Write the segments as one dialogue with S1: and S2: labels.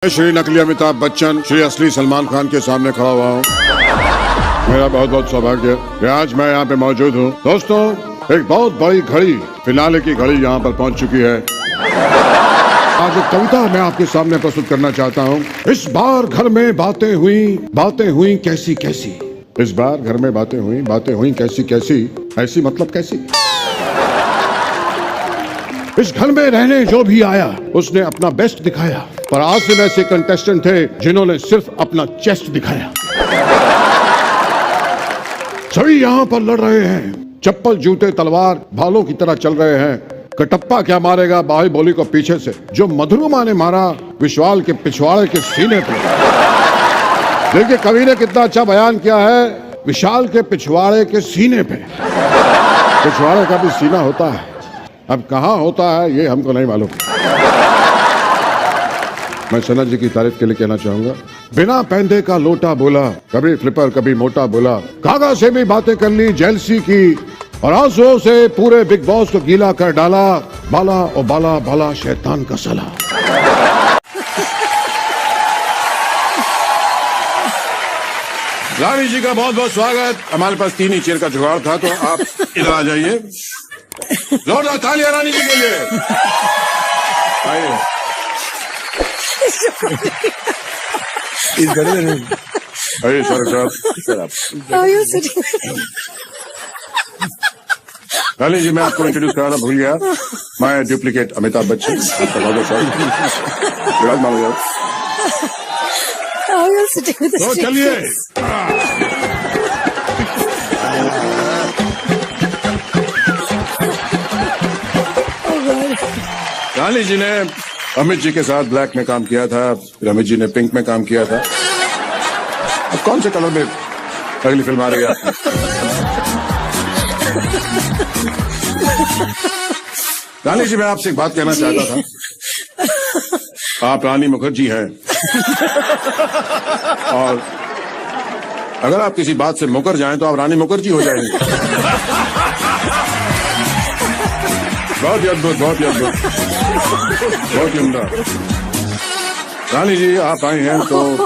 S1: श्री नकली अमिताभ बच्चन श्री असली सलमान खान के सामने खड़ा हुआ हूँ। मेरा बहुत बहुत सौभाग्य कि आज मैं यहाँ पे मौजूद हूँ। दोस्तों, एक बहुत बड़ी घड़ी, फिनाले की घड़ी यहाँ पर पहुँच चुकी है। आज एक कविता मैं आपके सामने प्रस्तुत करना चाहता हूँ। इस बार घर में बातें हुई कैसी कैसी। इस बार घर में बातें हुई कैसी कैसी। ऐसी मतलब कैसी? इस घर में रहने जो भी आया उसने अपना बेस्ट दिखाया, पर आज से ऐसे कंटेस्टेंट थे जिन्होंने सिर्फ अपना चेस्ट दिखाया। सभी यहाँ पर लड़ रहे हैं, चप्पल जूते तलवार भालों की तरह चल रहे हैं। कटप्पा क्या मारेगा बाहुबली को पीछे से, जो मधुरमा ने मारा विशाल के पिछवाड़े के सीने पे। देखिए कवि ने कितना अच्छा बयान किया है, विशाल के पिछवाड़े के सीने पे। पिछवाड़े का भी सीना होता है, अब कहाँ होता है ये हमको नहीं मालूम। मैं सनत जी की तारीफ के लिए कहना चाहूंगा, बिना पहनदे का लोटा बोला, कभी फ्लिपर कभी मोटा बोला, कागा से भी बातें कर ली जेलसी की, और आंसुओं से पूरे बिग बॉस को गीला कर डाला। बाला ओ बाला बाला शैतान का सला। रानी जी का बहुत बहुत स्वागत। हमारे पास 3 ही चेयर का जुगाड़ था, तो आप इधर आ जाइए। जोरदार तालियां रानी जी के लिए। आइए।
S2: इस घड़ी में
S1: आइए सर रानी जी, मैं आपको इंट्रोड्यूस कराना भूल गया। मैं डुप्लीकेट अमिताभ बच्चन। तो चलिए। रानी जी ने अमित जी के साथ ब्लैक में काम किया था, फिर अमित जी ने पिंक में काम किया था। अब कौन से कलर में अगली फिल्म आ रही है? रानी जी, मैं आपसे एक बात कहना चाहता था। आप रानी मुखर्जी हैं, और अगर आप किसी बात से मुकर जाएं तो आप रानी मुखर्जी हो जाएंगे। बहुत ही अद्भुत, बहुत ही अद्भुत, बहुत ही उम्दा। रानी जी, आप आई हैं तो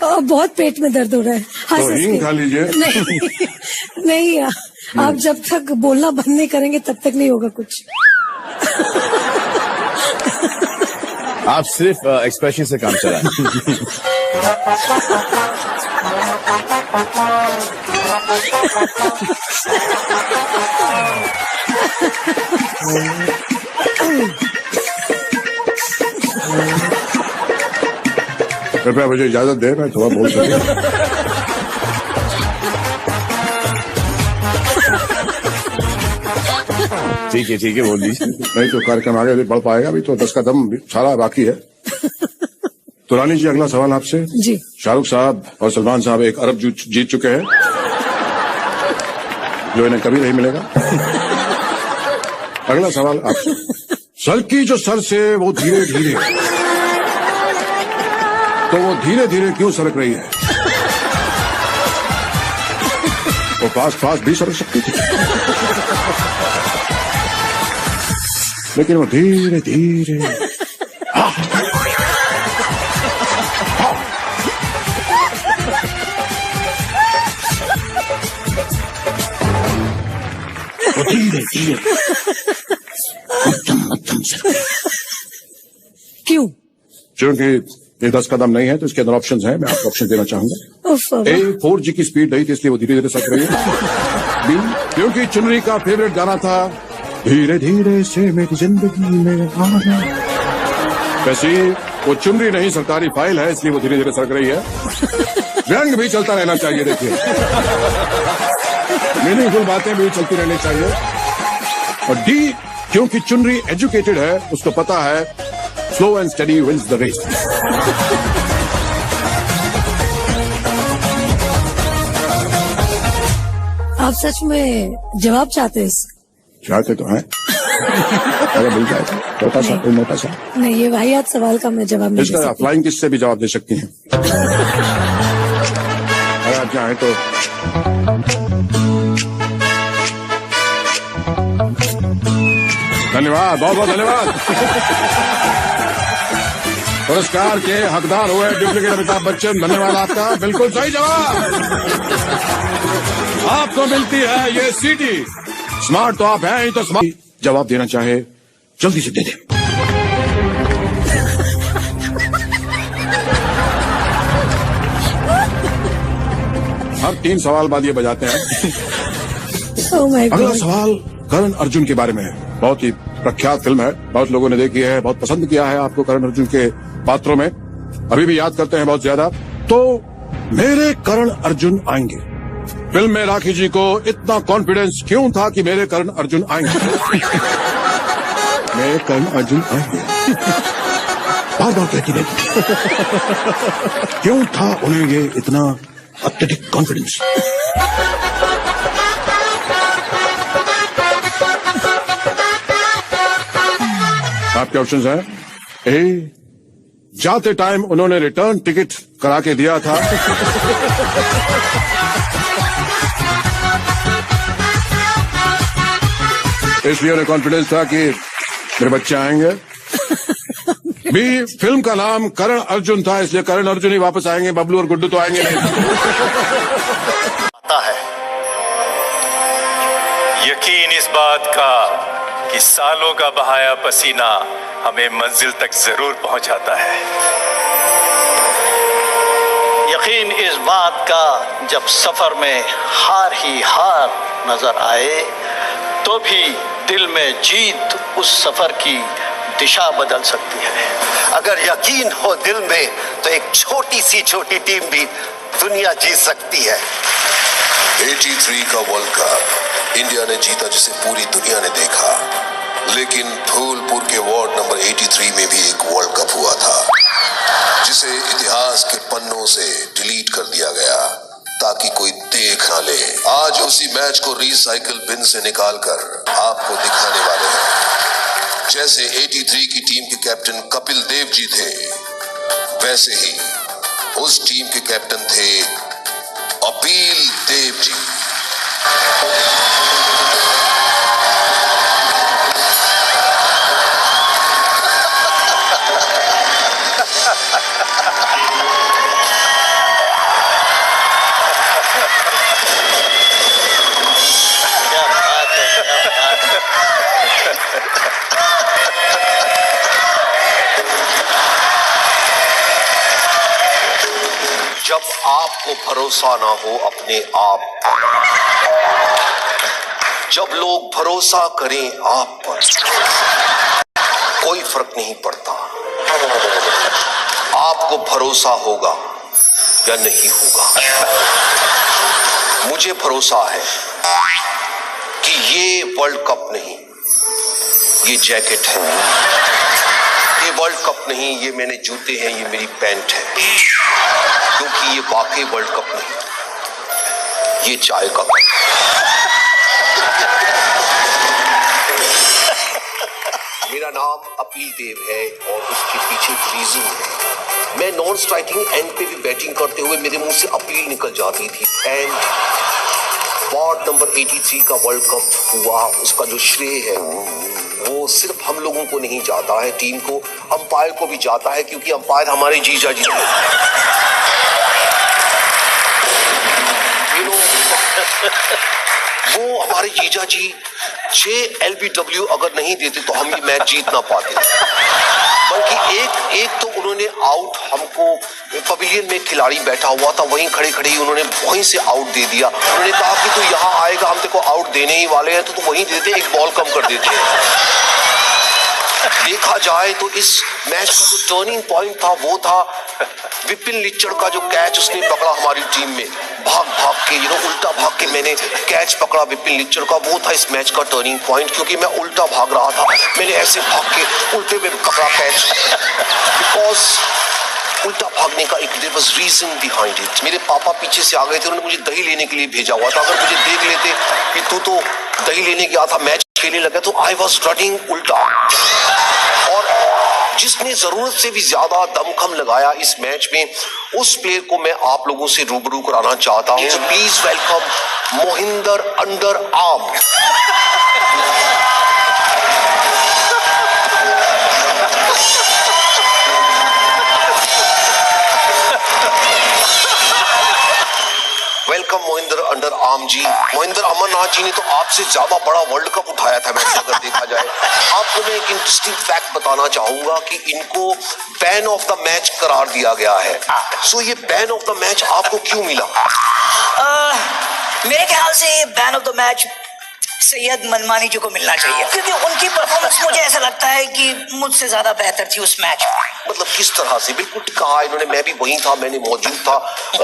S3: बहुत पेट में दर्द हो रहा है।
S1: तो हींग खा लीजिए।
S3: नहीं, आप जब तक बोलना बंद नहीं करेंगे तब तक नहीं होगा कुछ।
S2: आप सिर्फ एक्सप्रेशन से काम चलाएं।
S1: कृपया मुझे इजाजत दे, मैं थोड़ा बोल सकूं।
S2: ठीक है बोल दीजिए।
S1: नहीं तो कार्यक्रम आगे भी बढ़ पाएगा। अभी तो 10 का दम सारा बाकी है। तो रानी जी, अगला सवाल आपसे।
S3: जी।
S1: शाहरुख साहब और सलमान साहब 1 अरब जीत चुके हैं, जो इन्हें कभी नहीं मिलेगा। अगला सवाल आपसे। सर की जो सर से वो धीरे धीरे, तो वो धीरे धीरे क्यों सरक रही है? वो फास्ट भी सरक सकती थी, लेकिन वो धीरे धीरे। वो धीरे धीरे मध्यम से।
S3: क्यों?
S1: क्योंकि ये 10 कदम नहीं है, तो इसके अंदर ऑप्शंस हैं। मैं आपको ऑप्शन देना चाहूंगा। A, 4G की स्पीड नहीं थी इसलिए वो धीरे धीरे सरक रही है। B, क्योंकि चुनरी का फेवरेट गाना था धीरे धीरे से मेरी जिंदगी में आना। वैसे वो चुनरी नहीं, सरकारी फाइल है, इसलिए वो धीरे धीरे सरक रही है। व्यंग भी चलता रहना चाहिए। देखिए, मीनिंगफुल बातें भी चलती रहनी चाहिए। और D, क्योंकि चुनरी एजुकेटेड है, उसको पता है slow and study wins the race.
S3: आप सच में जवाब चाहते हैं इसका?
S1: चाहते तो हैं। अगर मिल जाए छोटा सा, कोई मोटा सा।
S3: नहीं, ये वाहियात सवाल का मैं जवाब नहीं दे
S1: इसका
S3: सकती।
S1: फ्लाइंग किस से भी जवाब दे सकती हैं। अगर आप चाहें तो। धन्यवाद, बहुत बहुत धन्यवाद। पुरस्कार के हकदार हुए डुप्लीकेट अमिताभ बच्चन। धन्यवाद आपका, बिल्कुल सही जवाब। आपको मिलती है ये सीडी। स्मार्ट तो आप हैं ही, तो स्मार्ट जवाब देना चाहे जल्दी से दे दें। हर 3 सवाल बाद ये बजाते हैं।
S3: Oh my
S1: अगला
S3: God.
S1: सवाल करण अर्जुन के बारे में है। बहुत ही प्रख्यात फिल्म है, बहुत लोगों ने देखी है, बहुत पसंद किया है आपको करण अर्जुन के पात्रों में, अभी भी याद करते हैं बहुत ज्यादा। तो मेरे करण अर्जुन आएंगे। फिल्म में राखी जी को इतना कॉन्फिडेंस क्यों था कि मेरे करण अर्जुन आएंगे? मेरे करण अर्जुन आएंगे, बार बार कहती रहती। क्यों था उन्हें ये इतना अत्यधिक कॉन्फिडेंस? आपके ऑप्शंस हैं। ए, जाते टाइम उन्होंने रिटर्न टिकट करा के दिया था। इसलिए उन्हें कॉन्फिडेंस था कि मेरे बच्चे आएंगे। बी, फिल्म का नाम करण अर्जुन था, इसलिए करण अर्जुन ही वापस आएंगे, बबलू और गुड्डू तो आएंगे नहीं।
S4: आता है यकीन इस बात का कि सालों का बहाया पसीना हमें मंजिल तक जरूर पहुंचाता है।
S5: यकीन इस बात का जब सफर में हार ही हार नजर आए तो भी दिल में जीत उस सफर की दिशा बदल सकती है।
S6: अगर यकीन हो दिल में तो एक छोटी सी छोटी टीम भी दुनिया जीत सकती है।
S7: 83 का वर्ल्ड कप इंडिया ने जीता जिसे पूरी दुनिया ने देखा, लेकिन फूलपुर के वार्ड नंबर 83 में भी एक वर्ल्ड कप हुआ था जिसे इतिहास के पन्नों से डिलीट कर दिया गया ताकि कोई देख ना ले। आज उसी मैच को रिसाइकिल बिन से निकालकर आपको दिखाने वाले हैं। जैसे 83 की टीम के कैप्टन कपिल देव जी थे, वैसे ही उस टीम के कैप्टन थे अपील देव जी।
S5: क्या बात है, क्या बात है।
S6: जब आपको भरोसा ना हो अपने आप पर, जब लोग भरोसा करें आप पर, कोई फर्क नहीं पड़ता आपको भरोसा होगा या नहीं होगा। मुझे भरोसा है कि ये वर्ल्ड कप नहीं, ये जैकेट है। ये वर्ल्ड कप नहीं, ये मैंने जूते हैं, ये मेरी पैंट है। क्योंकि ये वाकई वर्ल्ड कप नहीं, ये चाय का कप। मेरा नाम अपील देव है और उसके पीछे एक रीजन है। मैं नॉन स्ट्राइकिंग एंड पे भी बैटिंग करते हुए मेरे मुंह से अपील निकल जाती थी। एंड वार्ड नंबर 83 का वर्ल्ड कप हुआ, उसका जो श्रेय है वो सिर्फ हम लोगों को नहीं जाता है, टीम को, अंपायर को भी जाता है, क्योंकि अंपायर हमारे जीजा जी थे। वो हमारे जीजा जी 6 LBW अगर नहीं देते तो हम ये मैच जीत ना पाते। बल्कि एक तो उन्होंने आउट, हमको पवेलियन में खिलाड़ी बैठा हुआ था, वहीं खड़े खड़े ही उन्होंने वहीं से आउट दे दिया। उन्होंने कहा कि तू यहाँ आएगा, हम तेरे को आउट देने ही वाले हैं, तो वहीं देते, एक बॉल कम कर देते हैं। देखा जाए तो इस मैच का जो टर्निंग पॉइंट था वो था विपिन लिच्चड़ का जो कैच उसने पकड़ा हमारी टीम में, भाग भाग के उल्टा भाग के मैंने कैच पकड़ा विपिन लिच्चड़ का, वो था इस मैच का टर्निंग पॉइंट। क्योंकि मैं उल्टा भाग रहा था, मैंने ऐसे भाग के उल्टे में पकड़ा कैच, बिकॉज उल्टा भागने का एक there was reason behind it. मेरे पापा पीछे से आ गए थे, उन्होंने मुझे दही लेने के लिए भेजा हुआ था। अगर मुझे देख लेते कि तू तो दही लेने गया था, मैच खेलने लगा, तो आई वाज रनिंग उल्टा। और जिसने जरूरत से भी ज्यादा दमखम लगाया इस मैच में, उस प्लेयर को मैं आप लोगों से रूबरू कराना चाहता हूं। Please welcome Mohinder Amarnath. Welcome Mohinder Amarnath ji. Mohinder Amarnath ji ने तो आपसे ज्यादा बड़ा वर्ल्ड कप उठाया था वैसे अगर देखा जाए। आपको मैं एक इंटरेस्टिंग फैक्ट बताना चाहूंगा कि इनको बैन ऑफ द मैच करार दिया गया है। सो ये बैन ऑफ द मैच आपको क्यों मिला?
S8: मेरे ख्याल से ban of the match Syed मनमानी जी को मिलना चाहिए, क्योंकि उनकी परफॉर्मेंस मुझे ऐसा लगता है कि मुझसे ज्यादा बेहतर थी उस मैच में।
S6: मतलब किस तरह से? बिल्कुल कहा इन्होंने, मैं भी वहीं था, मैंने मौजूद था।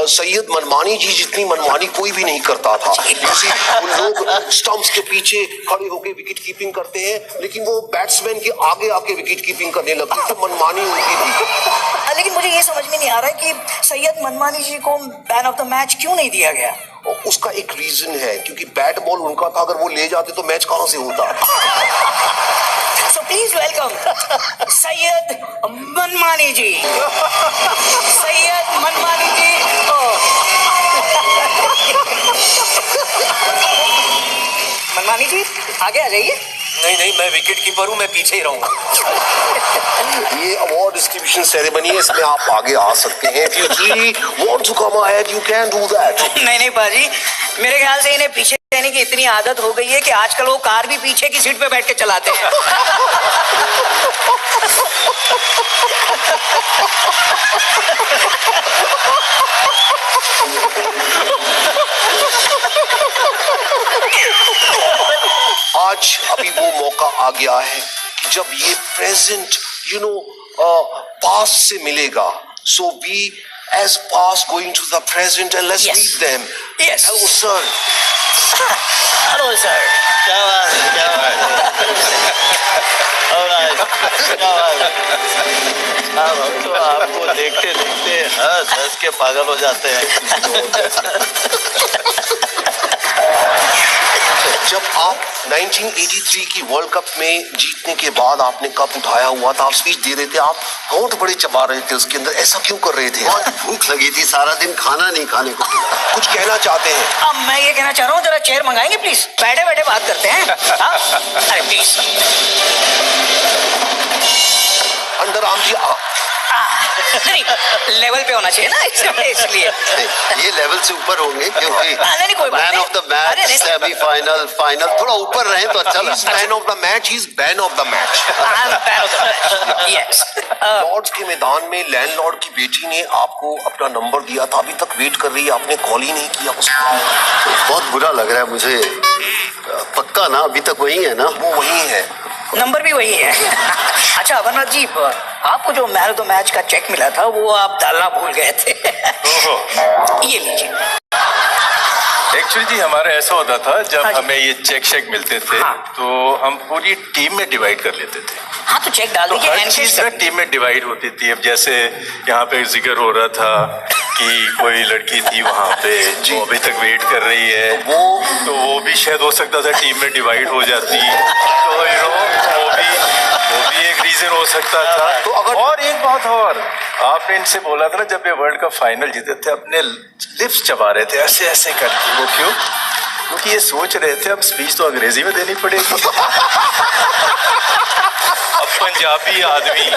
S6: सैयद मनमानी जी जितनी मनमानी कोई भी नहीं करता था। जैसे उन लोग स्टंप्स के पीछे खड़े होकर विकेट कीपिंग करते हैं, लेकिन वो बैट्समैन के आगे आके विकेट कीपिंग करने लगते, तो मनमानी उनकी थी।
S8: लेकिन मुझे ये समझ में नहीं आ रहा है कि सैयद मनमानी जी को बैन ऑफ द मैच क्यों नहीं दिया गया।
S6: उसका एक रीजन है, क्योंकि बैट बॉल उनका था, अगर वो ले जाते तो मैच कहां से होता।
S8: सो प्लीज वेलकम सैयद मनमानी जी। सैयद मनमानी जी। मनमानी जी आगे आ जाइए।
S5: नहीं, मैं विकेट कीपर हूँ, मैं पीछे ही रहूंगा।
S6: ये अवार्ड डिस्ट्रीब्यूशन सेरेमनी है, इसमें आप आगे आ सकते हैं। If you really want to come ahead, you can do that.
S8: नहीं बाजी, मेरे ख्याल से इन्हें पीछे रहने की इतनी आदत हो गई है कि आजकल वो कार भी पीछे की सीट पे बैठ के चलाते हैं।
S6: आज अभी वो मौका आ गया है कि जब ये प्रेजेंट पास्ट से मिलेगा, सो B as past going to the present and let's
S8: Yes.
S6: meet them.
S8: Yes.
S6: Hello sir.
S5: Hello sir, क्या बात है, क्या बात है। हम तो आपको देखते देखते हंस के पागल हो जाते हैं।
S6: जब आप 1983 की वर्ल्ड कप में जीतने के बाद आपने कप उठाया हुआ था, आप स्पीच दे रहे थे, आप होंठ बड़े चबा रहे थे उसके अंदर, ऐसा क्यों कर रहे थे?
S9: बहुत भूख लगी थी, सारा दिन खाना नहीं खाने को मिला।
S6: कुछ कहना चाहते हैं?
S8: अब मैं ये कहना चाह रहा हूँ, जरा चेयर मंगाएंगे प्लीज, बैठे बैठे बात करते हैं। हाँ? अरे प्लीज।
S6: अंडर आर्म जी
S8: नहीं, लेवल पे होना चाहिए ना, इसलिए।
S9: ये लेवल से ऊपर होंगे क्योंकि
S8: नहीं, कोई बात
S9: man of the match, semifinal, final, थोड़ा ऊपर रहे तो अच्छा लगता है।
S6: Man of the match, he is ban of the match.
S8: Yes.
S6: Lord's के मैदान में लैंडलॉर्ड की बेटी ने आपको अपना नंबर दिया था, अभी तक वेट कर रही है, आपने कॉल ही नहीं किया उसको।
S9: बहुत बुरा लग रहा है मुझे। पक्का ना, अभी तक वही है ना?
S6: वो वही है,
S8: नंबर भी वही है। अच्छा अमरनाथ जी, आपको जो मैन ऑफ द मैच का चेक मिला था वो आप डालना भूल गए थे। ये लीजिए।
S4: एक्चुअली जी हमारा ऐसा होता था, जब
S8: हाँ जी।
S4: हमें ये चेक शेक मिलते थे,
S8: हाँ।
S4: तो हम पूरी टीम में डिवाइड कर लेते थे।
S8: हाँ तो चेक डाल
S4: तो
S8: दीजिए।
S4: हर
S8: एनकेश
S4: चीज
S8: कर
S4: ना टीम में डिवाइड होती थी। अब जैसे यहाँ पे जिक्र हो रहा था कि कोई लड़की थी वहाँ पे जो अभी तक वेट कर रही है, तो वो भी शायद हो सकता था टीम में डिवाइड हो जाती, तो वो भी एक रीजन हो सकता था।
S6: तो अगर
S4: और एक बात और, आपने इनसे बोला था ना जब ये वर्ल्ड कप फाइनल जीते थे, अपने लिप्स चबा रहे थे ऐसे ऐसे करके, वो क्यों? क्योंकि ये सोच रहे थे अब स्पीच तो अंग्रेजी में देनी पड़ेगी। अब पंजाबी आदमी,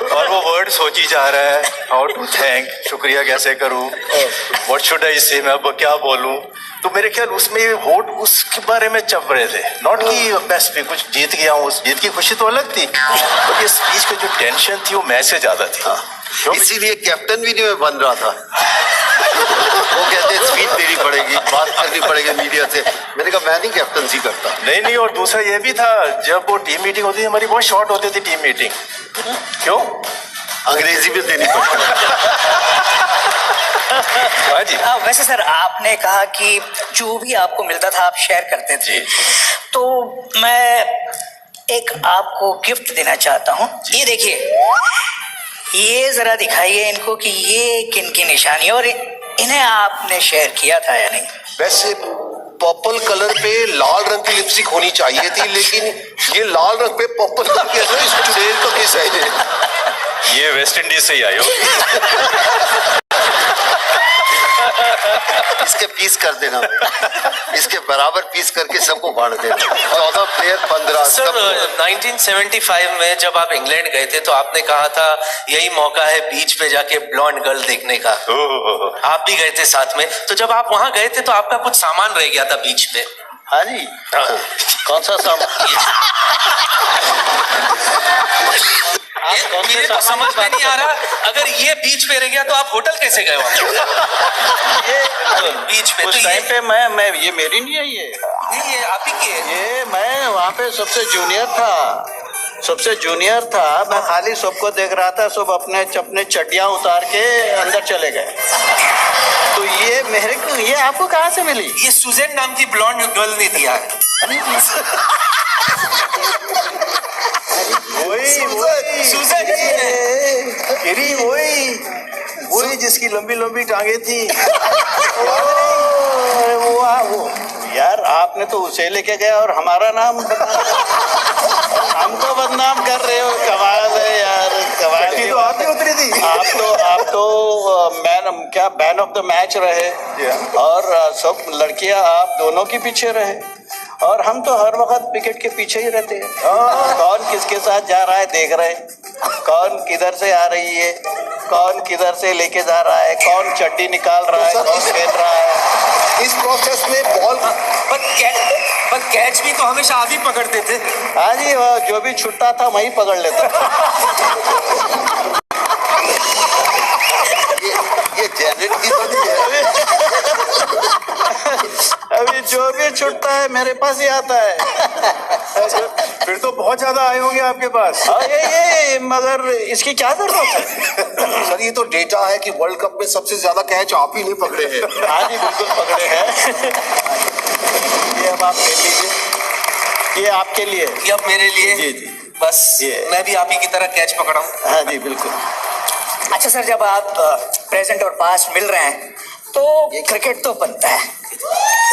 S4: और वो वर्ड सोची जा रहा है, हाउ टू थैंक, शुक्रिया कैसे करूं, व्हाट शुड आई से, मैं अब क्या बोलूं। तो मेरे ख्याल उसमें होट उसके बारे में चप रहे थे, नॉट कि बेस्ट पे कुछ जीत गया हूँ, उस जीत की खुशी तो अलग थी, बट ये स्पीच की जो टेंशन थी वो मैच से ज्यादा थी।
S9: इसीलिए कैप्टन भी नहीं मैं बन रहा था। वो कहते स्पीच देनी पड़ेगी, बात करनी पड़ेगी मीडिया से। मैंने कहा मैं नहीं कैप्टनसी करता।
S4: नहीं, और दूसरा ये भी था, जब वो टीम मीटिंग होती थी हमारी बहुत शॉर्ट होती थी टीम मीटिंग। क्यों?
S9: अंग्रेजी में देनी पड़ती।
S4: हाँ जी।
S8: वैसे सर आपने कहा कि जो भी आपको मिलता था आप शेयर करते थे, तो मैं एक आपको गिफ्ट देना चाहता हूँ। ये देखिए, ये जरा दिखाइए इनको कि ये किन की निशानी है और इन्हें आपने शेयर किया था या नहीं।
S6: वैसे पर्पल कलर पे लाल रंग की लिपस्टिक होनी चाहिए थी, लेकिन ये लाल रंग पे पर्पल रंग की है, इसको चुड़ैल तो कैसा है?
S4: ये वेस्ट इंडीज से ही आई हो।
S9: इसके पीस कर देना, उसके बराबर पीस करके सबको बांट देना। 14 प्लेयर 15
S10: सर 1975 में जब आप इंग्लैंड गए थे तो आपने कहा था यही मौका है बीच पे जाके ब्लॉन्ड गर्ल देखने का। आप भी गए थे साथ में, तो जब आप वहां गए थे तो आपका कुछ सामान रह गया था बीच पे।
S5: हाँ जी। कौन सा सामान?
S10: मेरे तो समझ में नहीं आ रहा, अगर ये बीच पे रह गया तो आप होटल कैसे गए वहां?
S5: ये
S10: बीच पे
S5: उस
S10: तो
S5: टाइम पे मैं ये मेरी नहीं है, ये
S10: नहीं, ये आप ही की है।
S5: ये मैं वहाँ पे सबसे जूनियर था। मैं खाली सबको देख रहा था, सब अपने चड्डियाँ उतार के अंदर चले गए। तो ये मेरे को, ये आपको कहाँ से मिली?
S10: ये सुजैन नाम की ब्लॉन्ड गर्ल ने दिया है।
S5: वही जिसकी लंबी लंबी टांगे थी। वो यार, आपने तो उसे लेके गया और हमारा नाम हमको बदनाम कर रहे हो। कमाल है यार, कमाल। तो आप ही उतरी थी। आप तो मैन ऑफ द मैच रहे, और सब लड़कियां आप दोनों के पीछे रहे, और हम तो हर वक्त विकेट के पीछे ही रहते हैं। कौन किसके साथ जा रहा है देख रहे हैं, कौन किधर से आ रही है, कौन किधर से लेके जा रहा है, कौन चड्डी निकाल रहा है, कौन खेल रहा है।
S6: इस प्रोसेस में बॉल
S10: पर कैच भी तो हमेशा आप ही पकड़ते थे।
S5: हाँ जी, वो जो भी छुट्टा था वही पकड़ लेता।
S9: ये जेनेट की बनी है।
S5: अभी जो भी छुट्टा है मेरे पास ही आता है।
S2: फिर तो बहुत ज्यादा आए होंगे आपके पास।
S5: ये मगर इसकी क्या जरूरत है?
S6: सर ये तो डेटा है कि वर्ल्ड कप में सबसे ज्यादा कैच आप ही नहीं पकड़े हैं।
S5: हाँ जी, बिल्कुल पकड़े हैं। ये अब आप ले लीजिए, ये आपके लिए।
S10: ये अब मेरे लिए।
S5: जी।
S10: बस
S5: ये
S10: मैं भी आप ही की तरह कैच पकड़ा हूँ।
S5: हाँ जी, बिल्कुल।
S8: अच्छा सर, जब आप प्रेजेंट और पास्ट मिल रहे हैं तो क्रिकेट तो बनता है,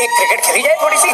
S8: एक क्रिकेट खेली जाए थोड़ी सी।